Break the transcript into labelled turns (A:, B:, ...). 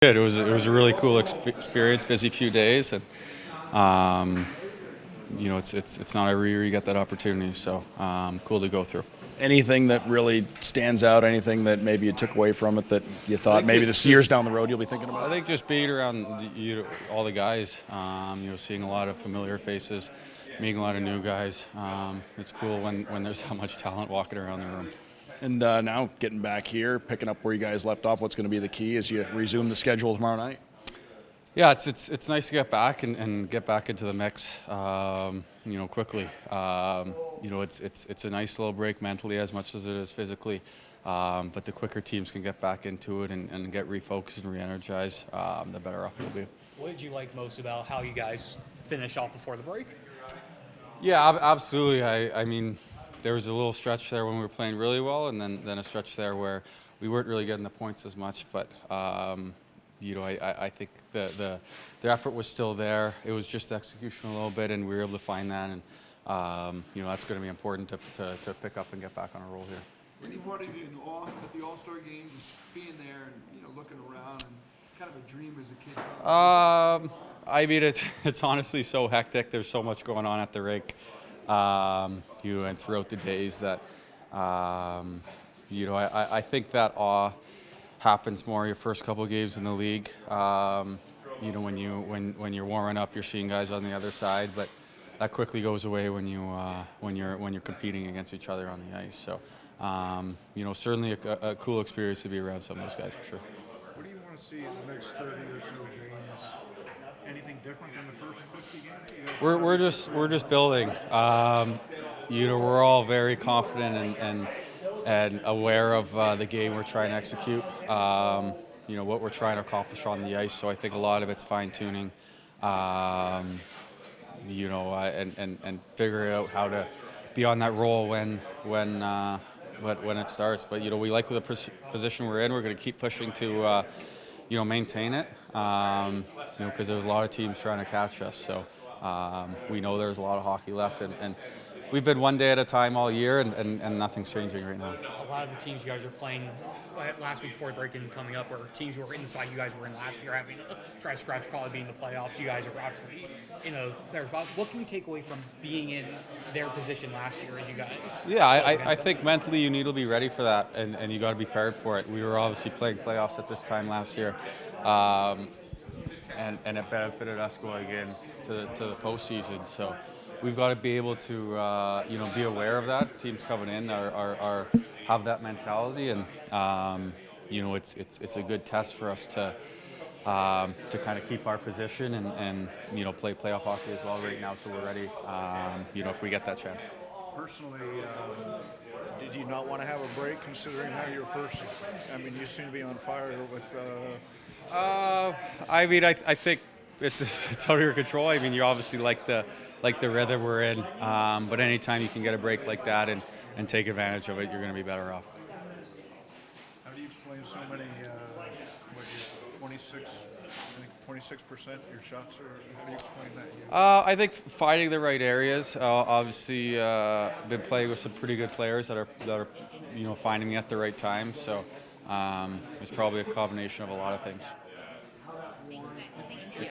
A: It was a really cool experience, busy few days, and it's not every year you get that opportunity, so cool to go through.
B: Anything that really stands out? Anything that maybe you took away from it that you thought maybe this year's down the road you'll be thinking about?
A: I think just being around all the guys, seeing a lot of familiar faces, meeting a lot of new guys. It's cool when there's that much talent walking around the room.
B: And now getting back here, picking up where you guys left off, what's going to be the key as you resume the schedule tomorrow night?
A: Yeah, it's nice to get back and get back into the mix, quickly. It's a nice little break mentally as much as it is physically, but the quicker teams can get back into it and get refocused and re-energized, the better off we'll be.
C: What did you like most about how you guys finished off before the break?
A: Yeah, absolutely. I mean, there was a little stretch there when we were playing really well, and then a stretch there where we weren't really getting the points as much. But I think the effort was still there. It was just execution a little bit, and we were able to find that. And that's going to be important to pick up and get back on a roll here.
D: Anybody in awe at the All-Star Game, just being there and looking around, and kind of a dream as a kid?
A: I mean, it's honestly so hectic. There's so much going on at the rink. And throughout the days that, I think that awe happens more your first couple of games in the league. When you're warming up, you're seeing guys on the other side, but that quickly goes away when you're competing against each other on the ice. So, certainly a cool experience to be around some of those guys for sure.
D: What do you want to see in the next 30 or so games? Anything different than the first 50 games?
A: We're just building. We're all very confident and aware of the game we're trying to execute. What we're trying to accomplish on the ice. So I think a lot of it's fine tuning. And figuring out how to be on that roll when it starts. But we like the position we're in. We're going to keep pushing to maintain it. Because there's a lot of teams trying to catch us. So we know there's a lot of hockey left, and we've been one day at a time all year, and nothing's changing right now.
C: A lot of the teams you guys are playing last week before the break and coming up, or teams who were in the spot you guys were in last year, having to try to scratch probably being in the playoffs. You guys are obviously in their spot. What can you take away from being in their position last year as you guys?
A: Yeah, I think mentally you need to be ready for that, and you got to be prepared for it. We were obviously playing playoffs at this time last year. And it benefited us going in to the postseason. So we've got to be able to be aware of that. Teams coming in are have that mentality, and it's a good test for us to kind of keep our position and play playoff hockey as well right now. So we're ready. If we get that chance.
D: Personally, did you not want to have a break considering how you're first? I mean, you seem to be on fire with.
A: I think it's out of your control. I mean, you obviously like the rhythm we're in, but anytime you can get a break like that and take advantage of it, you're going to be better off.
D: How do you explain so many? 26% your shots are. How do you explain that?
A: I think finding the right areas. Obviously, been playing with some pretty good players that are finding me at the right time. So it's probably a combination of a lot of things.